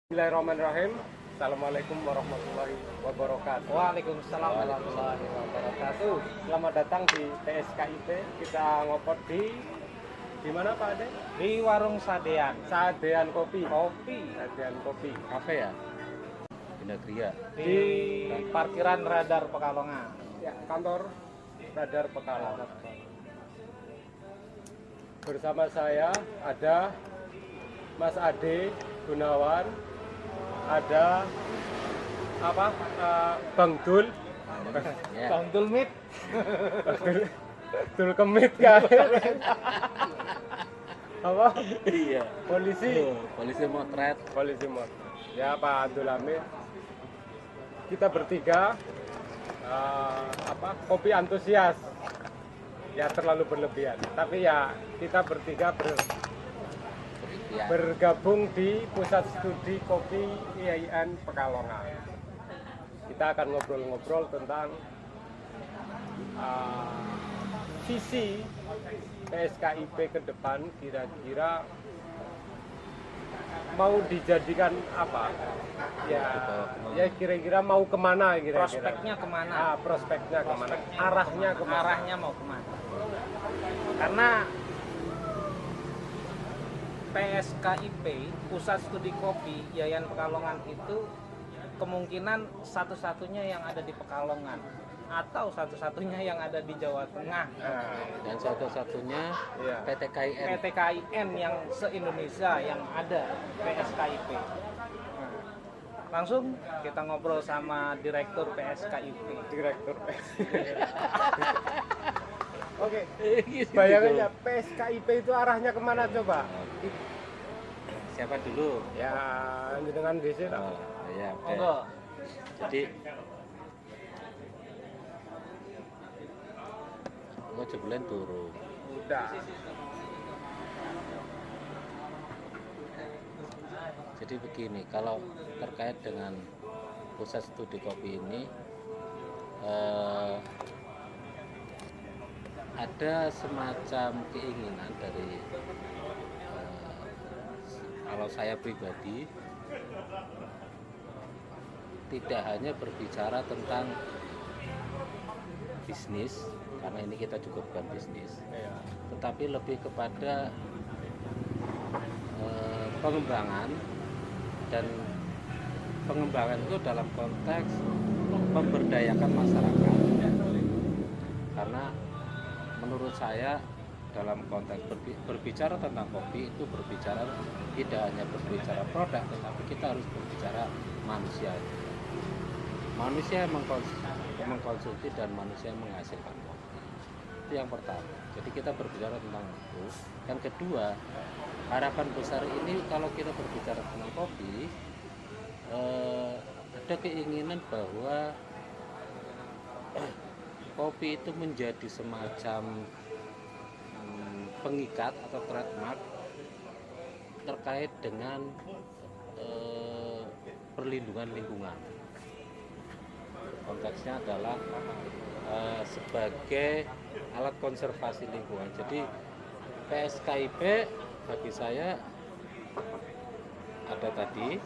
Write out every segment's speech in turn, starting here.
Bismillahirrahmanirrahim. Assalamualaikum warahmatullahi wabarakatuh. Waalaikumsalam warahmatullahi wabarakatuh. Selamat datang di PSKIP. Kita ngopot di mana Pak Ade? Di warung Sadean. Sadean Kopi. Kopi Sadean Kopi. Kafe ya? Pinagria. di parkiran Radar Pekalongan. Ya, kantor Radar Pekalongan. Bersama saya ada Mas Ade Gunawan, ada Bang Dul, Ya. Bang Dulmit. Dul Kemit kan? Apa? Iya. Polisi. Polisi motret. Polisi mod. Ya Pak Abdul Hamid. Kita bertiga kopi antusias. Ya terlalu berlebihan. Tapi ya kita bertiga Berikhtiar. bergabung di Pusat Studi Kopi IAIN Pekalongan. Kita akan ngobrol-ngobrol tentang visi PSKIP ke depan, kira-kira mau dijadikan apa? Ya kira-kira mau kemana kira-kira? Prospeknya kemana? Prospeknya kemana? Arahnya kemana? Arahnya mau kemana? Karena PSKIP, Pusat Studi Kopi Yayan Pekalongan itu kemungkinan satu-satunya yang ada di Pekalongan atau satu-satunya yang ada di Jawa Tengah. Dan satu-satunya Iya. PT KIN. PTKIN yang se-Indonesia yang ada PSKIP. Langsung kita ngobrol sama Direktur PSKIP. Direktur. Oke. Gitu. Bayangannya PSKIP itu arahnya kemana coba? Siapa dulu? Ya dengan di sini. Oh, ya. oke. Monggo. Jadi mau jebulan turu. Udah. Jadi begini, kalau terkait dengan pusat studi kopi ini ada semacam keinginan dari kalau saya pribadi tidak hanya berbicara tentang bisnis, karena ini kita juga bukan bisnis, Iya. tetapi lebih kepada pengembangan, dan pengembangan itu dalam konteks memberdayakan masyarakat. Karena menurut saya dalam konteks berbicara tentang kopi itu berbicara tidak hanya berbicara produk, tetapi kita harus berbicara manusia. Manusia yang mengkonsumsi dan manusia yang menghasilkan kopi. Itu yang pertama. Jadi kita berbicara tentang itu. Yang kedua, harapan besar ini kalau kita berbicara tentang kopi, ada keinginan bahwa kopi itu menjadi semacam pengikat atau trademark terkait dengan perlindungan lingkungan. Konteksnya adalah sebagai alat konservasi lingkungan. Jadi PSKIP bagi saya ada tadi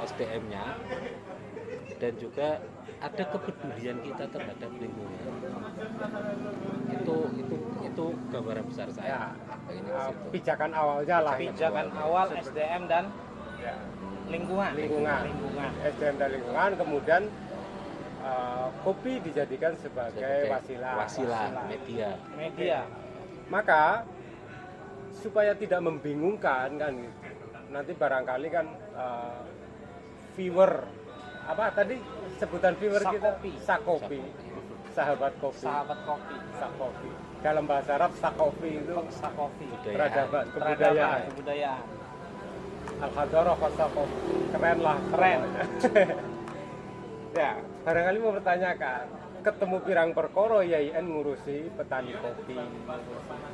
SDM-nya dan juga ada kepedulian kita terhadap lingkungan. Itu gambaran besar saya. Ini ke situ. Pijakan awalnya lah. Pijakan awal SDM dan Ya. lingkungan. Lingkungan. SDM dan lingkungan, kemudian kopi dijadikan sebagai wasilah. Media. Maka supaya tidak membingungkan kan, nanti barangkali kan viewer apa tadi sebutan viewer kita Sakopi, sahabat kopi, Sahabat kopi. Sakopi. Dalam bahasa Arab Sakopi itu Sakopi. peradaban, Peradaban, kebudayaan. kebudayaan. Al-Hadarah Sakopi. Keren lah, Keren. Ya, barangkali mau bertanyakan, ketemu pirang perkoro IAIN ngurusi petani kopi.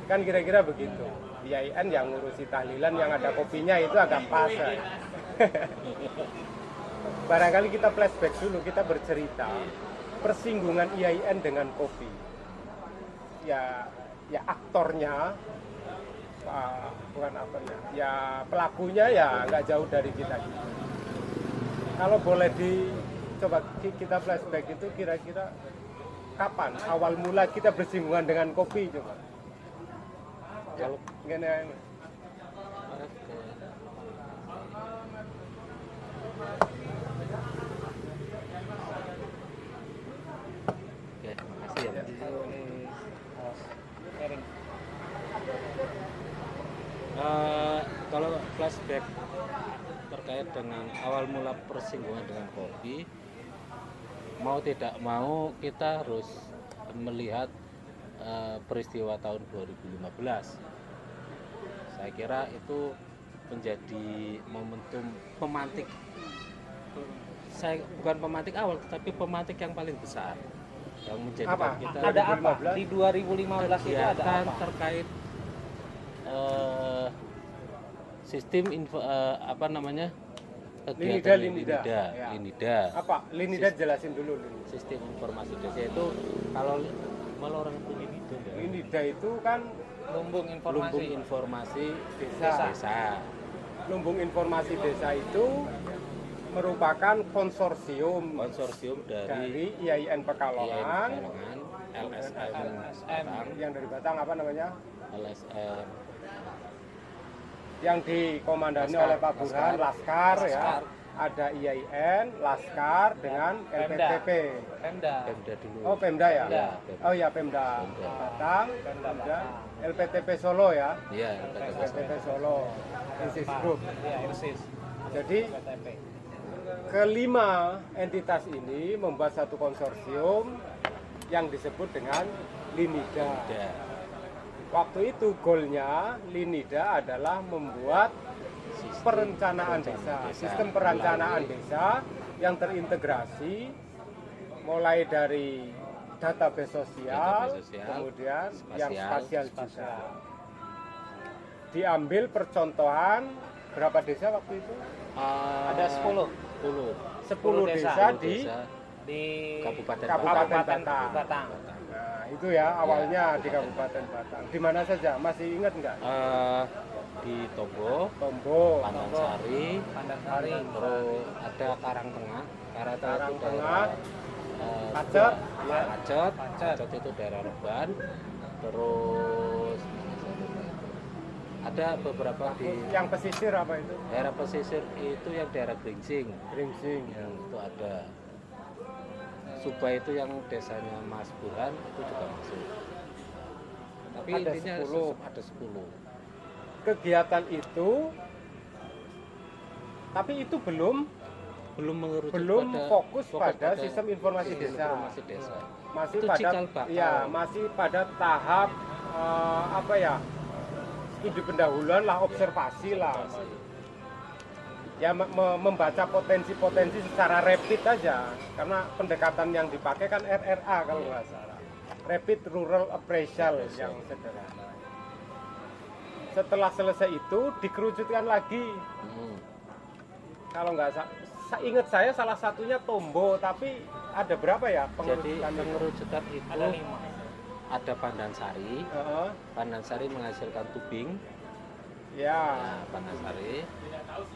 Kan kira-kira begitu. IAIN yang ngurusi tahlilan, yang ada kopinya itu agak pas. Barangkali kita flashback dulu, kita bercerita persinggungan IAIN dengan kopi. Ya aktornya bukan apa ya pelakunya ya nggak jauh dari kita gitu. Kalau boleh coba kita flashback itu kira-kira kapan awal mula kita bersinggungan dengan kopi coba? Ya, gini. Oke, makasih ya. Sharing. Kalau flashback terkait dengan awal mula persinggungan dengan kopi, mau tidak mau kita harus melihat peristiwa tahun 2015. Saya kira itu menjadi momentum pemantik. Saya bukan pemantik awal, tetapi pemantik yang paling besar yang menjadikan kita Ada apa di 2015 itu ada kegiatan apa? terkait sistem info apa namanya kegiatan Linida. Linida. Apa? Linida jelasin dulu. Sistem informasi desa itu kalau orang itu Linida. Linida itu kan Lumbung Lumbung informasi. informasi desa. Lumbung informasi desa itu merupakan konsorsium dari IAIN Pekalongan, LSM Batang, yang dari Batang apa namanya? LSM Yang dikomandani Laskar. oleh Pak Burhan, Laskar ya. Laskar. Ada IAIN, Laskar dengan LPTP. Pemda. Pemda dulu. Oh, Pemda ya? Ya, Pemda. Oh ya, Pemda. Pemda. Batang, Pemda, LPTP Solo ya. Iya, LPTP Solo, Insis Group. Iya, Insis. Jadi PTP. kelima entitas ini membuat satu konsorsium yang disebut dengan Linida. Ada. Waktu itu goalnya Linida adalah membuat perencanaan desa, sistem perencanaan desa yang terintegrasi mulai dari database sosial, kemudian yang spasial juga. Diambil percontohan berapa desa waktu itu? Ada 10 10 desa di Kabupaten Batang. Batang. Nah, itu ya awalnya di Kabupaten Batang. Di mana saja? Masih ingat nggak? Di Tombo, Tombo, Pandansari, Pandansari. terus ada Karangtengah, Karangtengah, itu daerah Pacet, ya. Pacet itu daerah Reban, terus ada beberapa di Yang pesisir apa itu? daerah pesisir itu yang daerah Gringsing, Gringsing. yang itu ada. Subah itu yang desanya Mas Burhan itu juga masuk. Tapi Ada intinya 10. ada 10. Kegiatan itu, tapi itu belum mengerucut fokus pada sistem informasi desa. Masih Itu pada cikal bakal. masih pada tahap apa ya? Studi pendahuluan lah, observasi lah. Ya membaca potensi-potensi secara rapid aja, karena pendekatan yang dipakai kan RRA kalau nggak salah, Rapid Rural Appraisal yang sederhana. Setelah selesai itu dikerucutkan lagi. Kalau nggak ingat saya salah satunya Tombo, tapi ada berapa ya Jadi pengerucutan itu? pengerucutan itu Ada 5. ada Pandansari. Heeh. Pandansari menghasilkan tubing. Ya, Nah, Pandansari.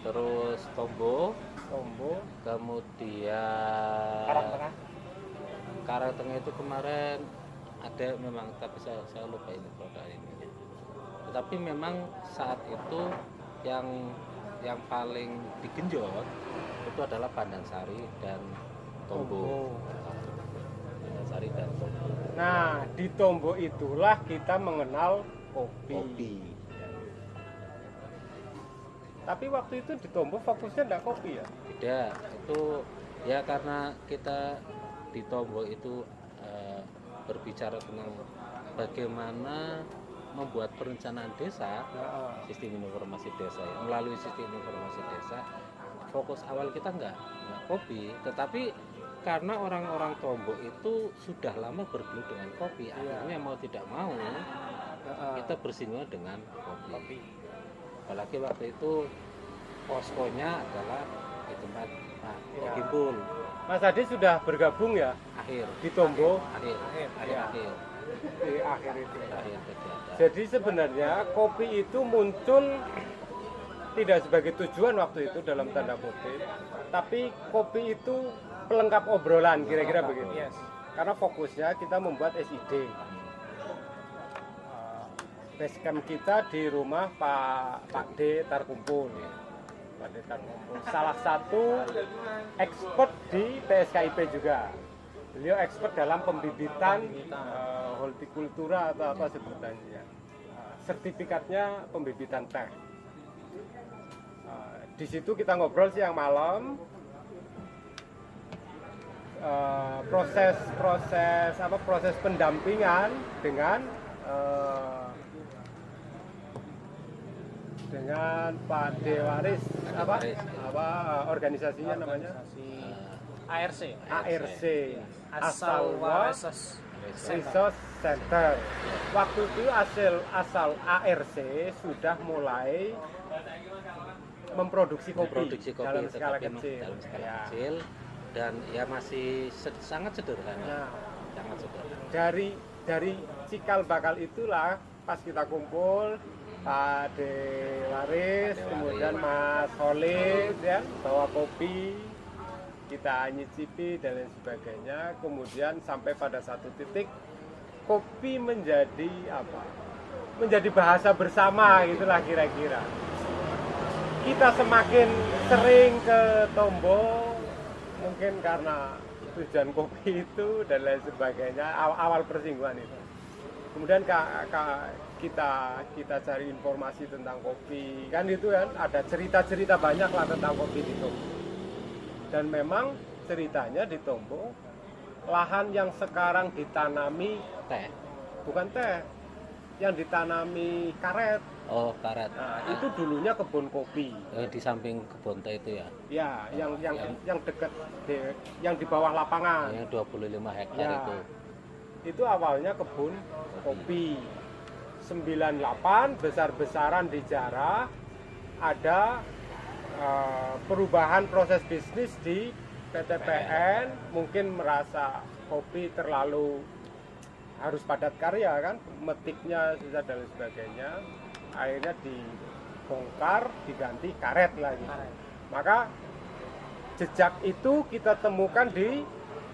Terus Tombo, kemudian Karangtengah. Karangtengah itu kemarin ada memang, tapi saya lupa ini produk ini. Tetapi memang saat itu yang paling digenjot itu adalah Pandansari dan Tombo. Pandansari dan Tombo. Nah, di Tombo itulah kita mengenal kopi. Tapi waktu itu di Tombo fokusnya enggak kopi ya? Tidak, itu ya karena kita di Tombo itu berbicara tentang bagaimana membuat perencanaan desa, sistem informasi desa ya. Melalui sistem informasi desa, fokus awal kita enggak kopi, tetapi karena orang-orang Tombo itu sudah lama bergelut dengan kopi, akhirnya mau tidak mau kita bersinggungan dengan kopi. Apalagi waktu itu poskonya adalah di tempat Pak Gimpul. Mas Adi sudah bergabung ya akhir di Tombo akhir Ya. akhir di akhir itu. akhir kegiatan. Jadi sebenarnya kopi itu muncul tidak sebagai tujuan waktu itu dalam tanda kutip, tapi kopi itu pelengkap obrolan kira-kira begitu. Yes. Karena fokusnya kita membuat SID. Base camp kita di rumah Pak D Tarkumpul. Pak D Tarkumpul. Salah satu expert di PSKIP juga. Beliau expert dalam pembibitan hortikultura atau apa sebutannya. Sertifikatnya pembibitan teh. Di situ kita ngobrol siang malam. Proses pendampingan dengan Pak Dewaris organisasinya namanya ARC. Asal Wareses Resource Center. Waktu itu asal ARC sudah mulai memproduksi kopi dalam skala kecil. Dalam skala kecil dan ya masih sangat sederhana. Nah, Sangat sederhana. dari cikal bakal itulah pas kita kumpul Pak Dewaris, kemudian Mas Khalid ya bawa kopi, kita nyicipi dan lain sebagainya, kemudian sampai pada satu titik kopi menjadi menjadi bahasa bersama gitulah kira-kira. Kita semakin sering ke Tombo mungkin karena tujuan kopi itu dan lain sebagainya, awal persinggungan itu. Kemudian kita cari informasi tentang kopi, kan itu kan ada cerita-cerita banyak lah tentang kopi di Tombo. Dan memang ceritanya di Tombo, lahan yang sekarang ditanami Teh. bukan teh, yang ditanami karet. Oh, karet. Nah, itu dulunya kebun kopi. Di samping kebun teh itu ya. Ya, yang dekat yang di bawah lapangan. Yang 25 hektar Ya. itu. Itu awalnya kebun kopi. 98 besar-besaran dijarah, ada perubahan proses bisnis di PTPN, mungkin merasa kopi terlalu harus padat karya kan, metiknya susah dan lain sebagainya. Akhirnya dibongkar, diganti karet lagi. Maka jejak itu kita temukan di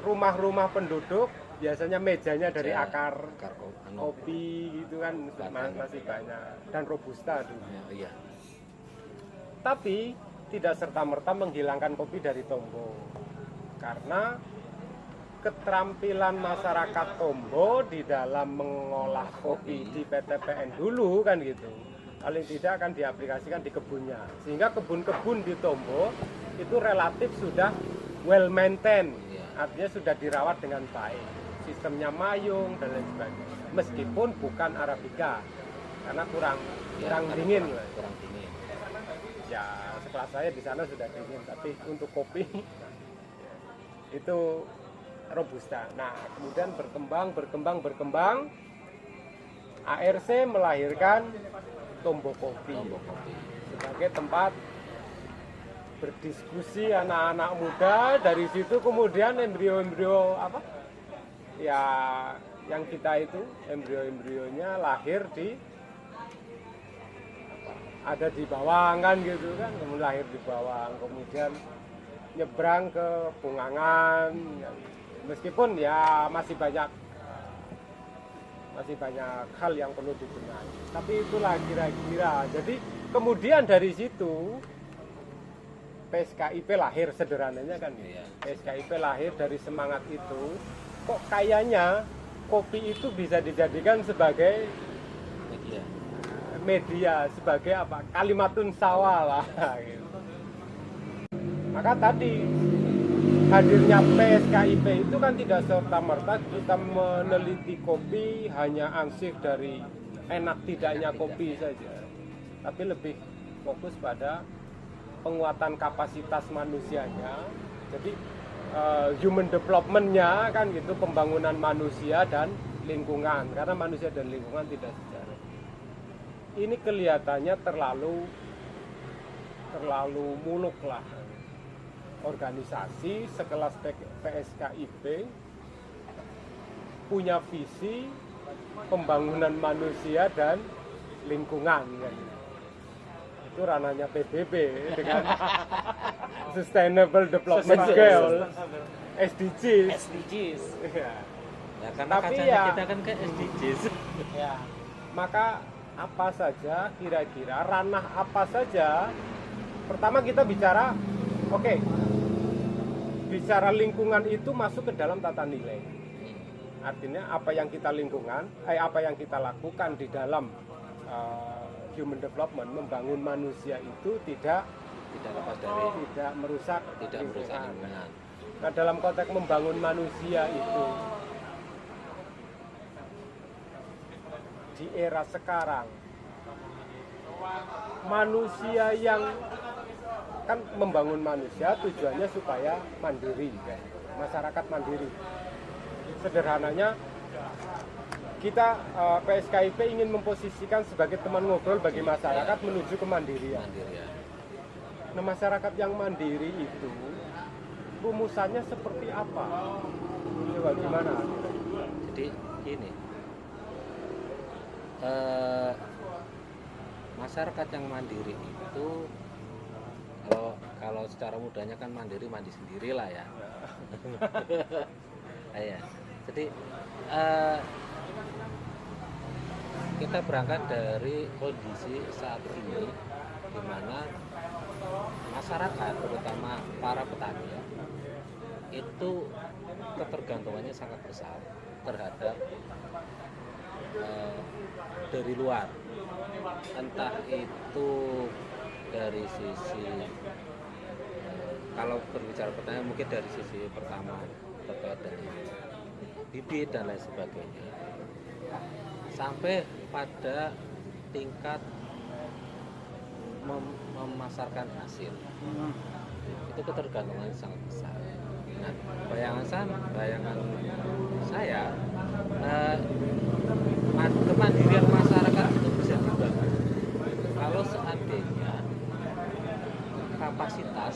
rumah-rumah penduduk, biasanya mejanya dari akar kopi gitu kan masih banyak, dan robusta dulu. Iya. Tapi tidak serta-merta menghilangkan kopi dari Tombo, karena keterampilan masyarakat Tombo di dalam mengolah kopi di PTPN dulu kan gitu, paling tidak akan diaplikasikan di kebunnya, sehingga kebun-kebun di Tombo itu relatif sudah well maintained, artinya sudah dirawat dengan baik, sistemnya mayung dan lain sebagainya, meskipun bukan Arabica karena kurang dingin lah. Kurang dingin. Ya setelah saya di sana sudah dingin, tapi untuk kopi itu robusta. Nah kemudian berkembang, ARC melahirkan Tombo Kopi sebagai tempat berdiskusi anak-anak muda. Dari situ kemudian embrio-embrio ya yang kita itu embrio-embrionya lahir ada di Bawang kan gitu kan, kemudian lahir di Bawang, kemudian nyebrang ke Pungangan, meskipun ya masih banyak hal yang perlu dibenahi, tapi itulah kira-kira. Jadi kemudian dari situ PSKIP lahir, sederhananya kan gitu. PSKIP lahir dari semangat itu, kok kayaknya kopi itu bisa dijadikan sebagai media sebagai kalimatun sawah lah gitu. Maka tadi hadirnya PSKIP itu kan tidak serta-merta kita meneliti kopi hanya ansih dari enak tidaknya kopi saja, tapi lebih fokus pada penguatan kapasitas manusianya. Jadi human development-nya kan gitu, pembangunan manusia dan lingkungan, karena manusia dan lingkungan tidak sejalan. Ini kelihatannya terlalu muluk lah. organisasi sekelas PSKIP punya visi pembangunan manusia dan lingkungan kan. Itu ranahnya PBB dengan Sustainable Development Goals, SDGs. SDGs. Ya. Ya karena Tapi kacanya ya- kita kan ke SDGs. Ya. Maka apa saja kira-kira ranah apa saja? Pertama kita bicara, oke, bicara lingkungan itu masuk ke dalam tata nilai. Artinya apa yang kita apa yang kita lakukan di dalam human development, membangun manusia itu tidak Lepas dari merusak tidak merusak lingkungan. Nah, dalam konteks membangun manusia itu di era sekarang, manusia yang kan membangun manusia tujuannya supaya mandiri, kan? Masyarakat mandiri. Sederhananya kita PSKIP ingin memposisikan sebagai teman ngobrol bagi masyarakat menuju kemandirian. Mandirian. Nah, masyarakat yang mandiri itu rumusannya seperti apa? Coba gimana? Jadi gini, masyarakat yang mandiri itu kalau secara mudahnya kan mandiri mandi sendiri lah ya. Ya. Jadi kita berangkat dari kondisi saat ini di mana masyarakat terutama para petani itu ketergantungannya sangat besar terhadap dari luar, entah itu dari sisi kalau berbicara pertanyaan mungkin dari sisi pertama terkait dengan bibit dan lain sebagainya, sampai pada tingkat memasarkan hasil. Itu ketergantungan sangat besar. Nah, bayangan saya kemandirian masyarakat itu bisa dibangun kalau seandainya kapasitas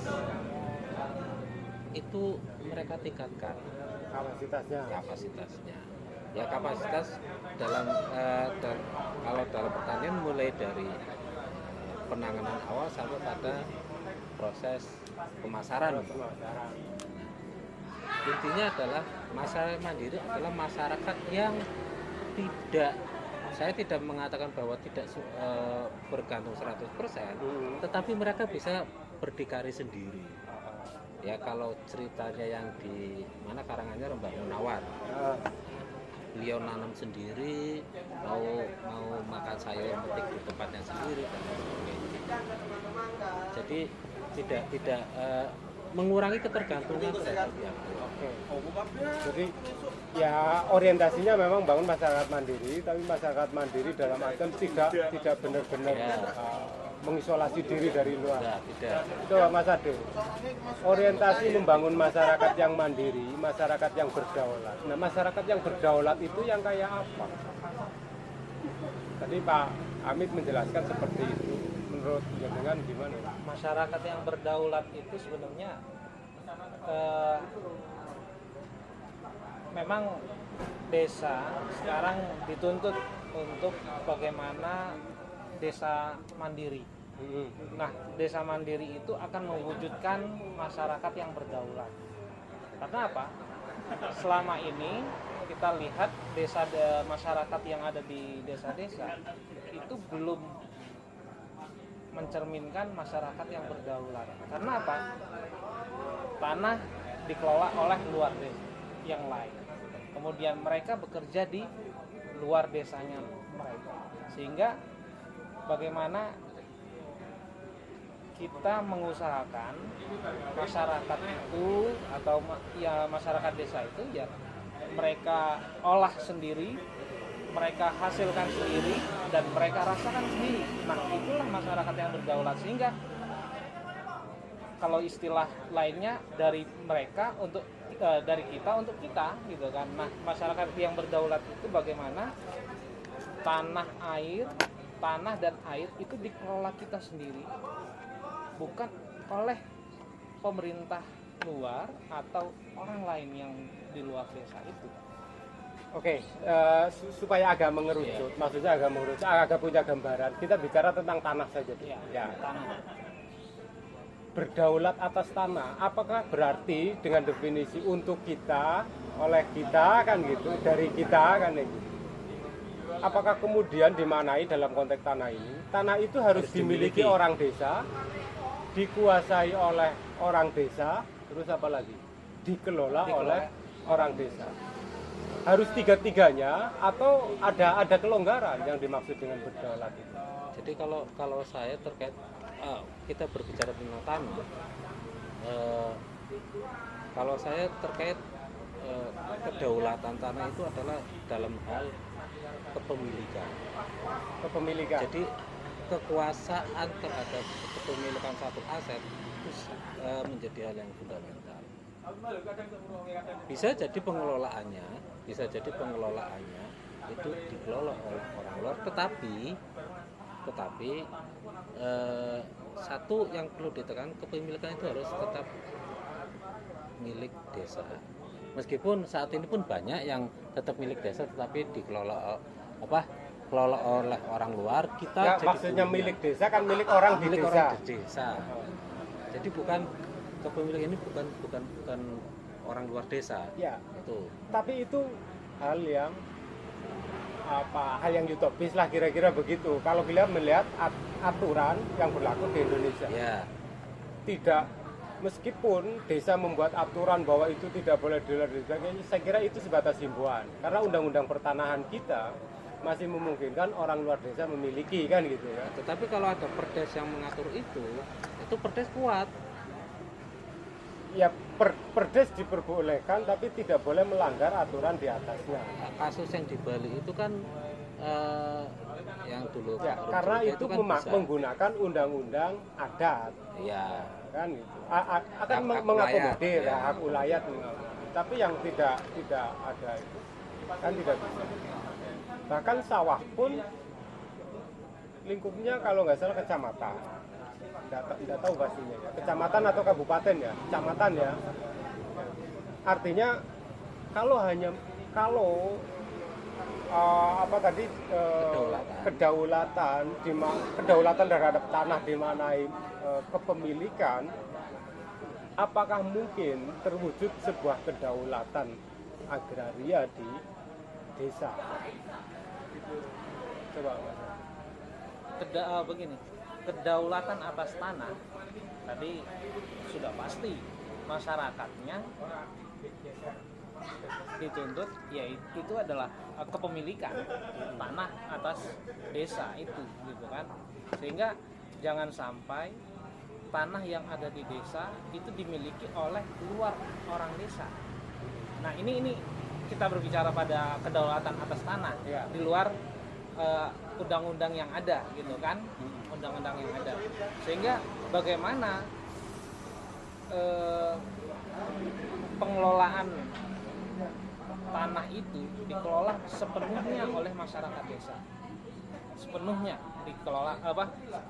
itu mereka tingkatkan. Kapasitasnya ya kapasitas dalam kalau dalam pertanian mulai dari penanganan awal sampai pada proses pemasaran. Intinya adalah masyarakat mandiri adalah masyarakat yang saya tidak mengatakan bahwa tidak bergantung 100%, tetapi mereka bisa berdikari sendiri. Ya kalau ceritanya yang di mana karangannya Mbah Munawar, beliau nanam sendiri, mau makan sayur petik di tempatnya sendiri dan lain sebagainya. Jadi tidak mengurangi ketergantungan terhadap yang luar. Jadi ya orientasinya memang bangun masyarakat mandiri, tapi masyarakat mandiri dalam artian tidak benar-benar mengisolasi diri dari luar. Tidak. Itu Mas Ade. Orientasi membangun masyarakat yang mandiri, masyarakat yang berdaulat. Nah, masyarakat yang berdaulat itu yang kayak apa? Tadi Pak Amit menjelaskan seperti itu. Menurut jenengan gimana? Masyarakat yang berdaulat itu sebenarnya memang desa sekarang dituntut untuk bagaimana desa mandiri. Nah, desa mandiri itu akan mewujudkan masyarakat yang berdaulat. Karena apa? Selama ini kita lihat masyarakat yang ada di desa-desa itu belum mencerminkan masyarakat yang berdaulat. Karena apa? Tanah dikelola oleh luar desa yang lain. Kemudian mereka bekerja di luar desanya mereka. Sehingga bagaimana kita mengusahakan masyarakat itu atau ya masyarakat desa itu ya mereka olah sendiri, mereka hasilkan sendiri dan mereka rasakan sendiri. Nah, itulah masyarakat yang berdaulat. Sehingga kalau istilah lainnya dari mereka untuk dari kita untuk kita gitu kan. Nah, masyarakat yang berdaulat itu bagaimana tanah dan air itu dikelola kita sendiri, bukan oleh pemerintah luar atau orang lain yang di luar desa itu. Oke, supaya agak mengerucut, maksudnya agak mengerucut, agak punya gambaran. Kita bicara tentang tanah saja. Ya. Tanah. Berdaulat atas tanah, apakah berarti dengan definisi untuk kita, oleh kita kan gitu, dari kita kan gitu. Apakah kemudian dimaknai dalam konteks tanah ini, tanah itu harus dimiliki orang desa, dikuasai oleh orang desa, terus apa lagi? Dikelola oleh orang desa. Harus tiga-tiganya atau ada kelonggaran yang dimaksud dengan berdaulat itu? Jadi kalau saya terkait kita berbicara tentang tanah, kalau saya terkait kedaulatan tanah itu adalah dalam hal kepemilikan. Kepemilikan. Jadi kekuasaan terhadap kepemilikan satu aset itu menjadi hal yang fundamental. Bisa jadi pengelolaannya itu dikelola oleh orang luar, tetapi satu yang perlu ditekan, kepemilikan itu harus tetap milik desa. Meskipun saat ini pun banyak yang tetap milik desa tetapi dikelola oleh orang luar, kita Ya, jadi maksudnya punya. milik desa kan milik orang di Milik desa. orang di desa. Jadi bukan kepemilikan ini bukan orang luar desa. Ya, Itu. tapi itu hal yang hal yang utopis lah kira-kira begitu. Kalau kita melihat aturan yang berlaku di Indonesia, Ya. tidak, meskipun desa membuat aturan bahwa itu tidak boleh dilihat dan sebagainya, saya kira itu sebatas himbauan. Karena undang-undang pertanahan kita masih memungkinkan orang luar desa memiliki kan gitu ya. Tetapi kalau ada perdes yang mengatur itu perdes kuat. Ya perdes diperbolehkan tapi tidak boleh melanggar aturan di atasnya. Kasus yang di Bali itu kan yang dulu Ya, Pak karena Rujito itu kan bisa. menggunakan undang-undang adat. Ya. Kan gitu. Akan Hak mengakomodir ulayat, ya, ya. hak ulayat mengakomodir. Tapi yang tidak ada itu kan tidak bisa. Bahkan sawah pun lingkupnya kalau nggak salah kecamatan. Tidak tahu pastinya ya. Kecamatan atau kabupaten ya, kecamatan ya. Artinya kalau kedaulatan terhadap tanah dimanai kepemilikan, apakah mungkin terwujud sebuah kedaulatan agraria di desa? Coba Mas. Begini, kedaulatan atas tanah tadi sudah pasti masyarakatnya dituntut, ya itu adalah kepemilikan tanah atas desa itu gitu kan, sehingga jangan sampai tanah yang ada di desa itu dimiliki oleh luar orang desa. Nah ini kita berbicara pada kedaulatan atas tanah Ya. di luar undang-undang yang ada gitu kan, undang-undang yang ada, sehingga bagaimana pengelolaan tanah itu dikelola sepenuhnya oleh masyarakat desa, sepenuhnya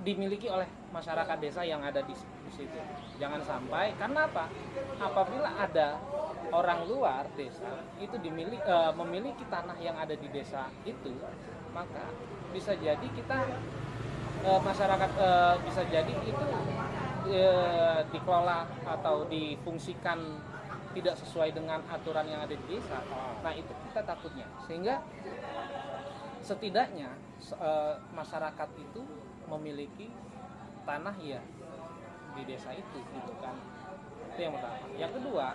dimiliki oleh masyarakat desa yang ada di situ. Jangan sampai, karena apa? Apabila ada orang luar desa itu memiliki tanah yang ada di desa itu, maka bisa jadi masyarakat bisa jadi itu dikelola atau difungsikan tidak sesuai dengan aturan yang ada di desa. Nah itu kita takutnya, sehingga setidaknya masyarakat itu memiliki tanah ya di desa itu gitu kan. Itu yang pertama. Yang kedua,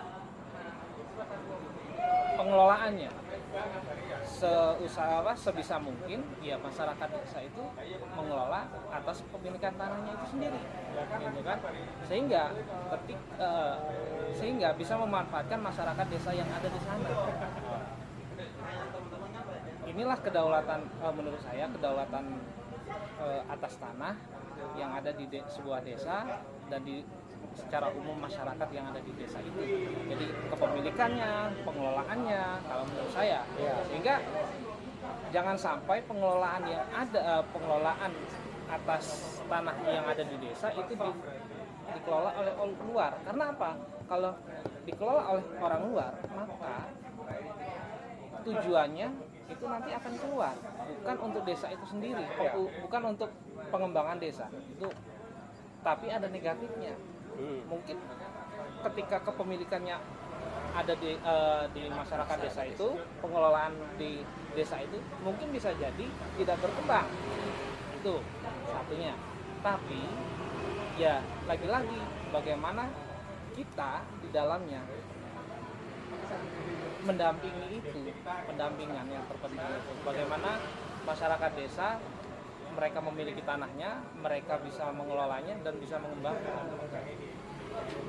pengelolaannya sebisa mungkin ya masyarakat desa itu mengelola atas kepemilikan tanahnya itu sendiri gitu kan, sehingga bisa memanfaatkan masyarakat desa yang ada di sana. Inilah kedaulatan, menurut saya kedaulatan atas tanah yang ada di sebuah desa dan secara umum masyarakat yang ada di desa itu. Jadi kepemilikannya, pengelolaannya, kalau menurut saya, sehingga jangan sampai pengelolaan yang ada, pengelolaan atas tanah yang ada di desa itu dikelola oleh orang luar. Karena apa? Kalau dikelola oleh orang luar, maka tujuannya itu nanti akan keluar, bukan untuk desa itu sendiri, bukan untuk pengembangan desa itu, tapi ada negatifnya. Mungkin ketika kepemilikannya ada di masyarakat desa itu, pengelolaan di desa itu mungkin bisa jadi tidak berkembang, itu satunya. Tapi ya lagi-lagi bagaimana kita di dalamnya mendampingi itu, pendampingan yang terpenting itu. Bagaimana masyarakat desa, mereka memiliki tanahnya, mereka bisa mengelolanya dan bisa mengembangkan.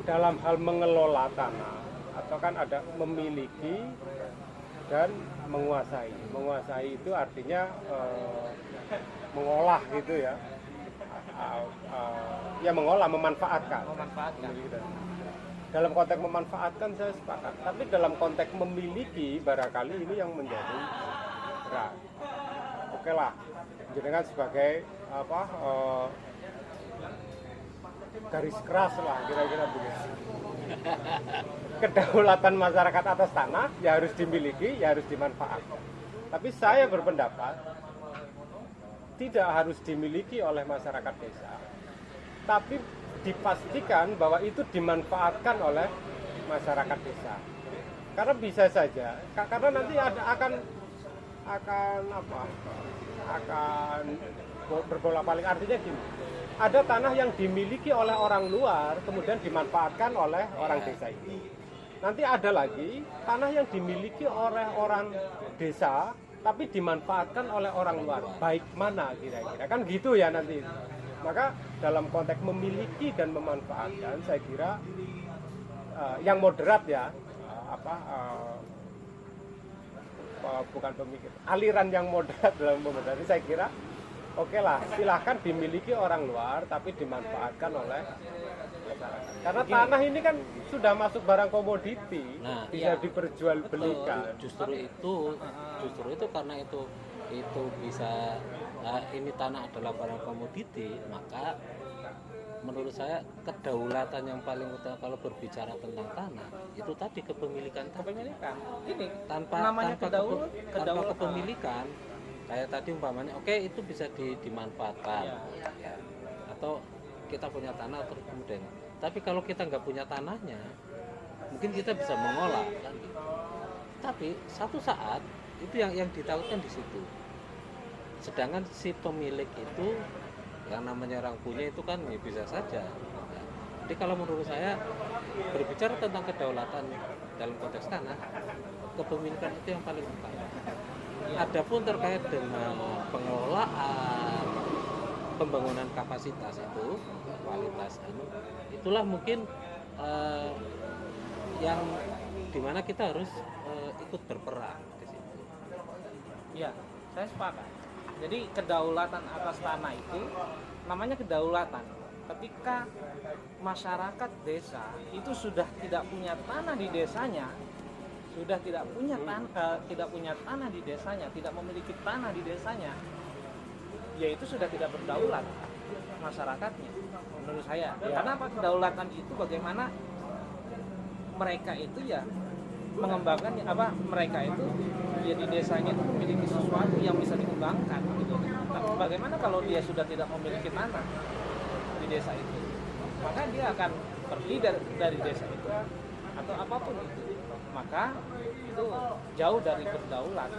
Dalam hal mengelola tanah, atau kan ada memiliki dan menguasai. Menguasai itu artinya mengolah gitu ya. Ya mengolah, memanfaatkan. Dalam konteks memanfaatkan saya sepakat, tapi dalam konteks memiliki barangkali ini yang menjadi berat. Oke lah, jenengan sebagai garis keras lah kira-kira begitu. Kedaulatan masyarakat atas tanah ya harus dimiliki, ya harus dimanfaatkan. Tapi saya berpendapat tidak harus dimiliki oleh masyarakat desa, tapi dipastikan bahwa itu dimanfaatkan oleh masyarakat desa. Karena bisa saja, karena nanti akan berbolak-balik. Artinya gini, ada tanah yang dimiliki oleh orang luar kemudian dimanfaatkan oleh orang desa itu. Nanti ada lagi tanah yang dimiliki oleh orang desa tapi dimanfaatkan oleh orang luar. Baik mana kira-kira? Kan gitu ya nanti. Maka dalam konteks memiliki dan memanfaatkan, saya kira yang moderat ya, bukan pemikir, aliran yang moderat dalam pemerintahan, saya kira oke lah, silahkan dimiliki orang luar tapi dimanfaatkan oleh masyarakat. Karena tanah ini kan sudah masuk barang komoditi, bisa diperjualbelikan. Justru itu karena itu bisa ini tanah adalah barang komoditi, maka menurut saya kedaulatan yang paling utama kalau berbicara tentang tanah itu tadi kepemilikan. Ini tanpa namanya tanpa kepemilikan, kayak tadi umpamanya oke, itu bisa dimanfaatkan ya. Atau kita punya tanah terus kemudian, tapi kalau kita nggak punya tanahnya mungkin kita bisa mengolah kan gitu. Tapi satu saat itu yang ditakutkan di situ. Sedangkan si pemilik itu yang namanya orang punya itu kan ya bisa saja. Nah, jadi kalau menurut saya berbicara tentang kedaulatan dalam konteks tanah, kepemilikan itu yang paling utama. Adapun terkait dengan pengelolaan, pembangunan kapasitas itu, kualitas itulah mungkin yang dimana kita harus ikut berperan di situ. Ya, saya sepakat. Jadi kedaulatan atas tanah itu namanya kedaulatan. Ketika masyarakat desa itu sudah tidak punya tanah di desanya, sudah tidak punya tanah di desanya, tidak memiliki tanah di desanya, yaitu sudah tidak berdaulat masyarakatnya. Menurut saya. Karena apa? Kedaulatan itu bagaimana mereka itu ya mengembangkan mereka itu ya di desanya itu memiliki sesuatu yang bisa dikembangkan gitu. Nah, bagaimana kalau dia sudah tidak memiliki tanah di desa itu, maka dia akan pergi dari desa itu atau apapun itu, maka itu jauh dari berdaulat.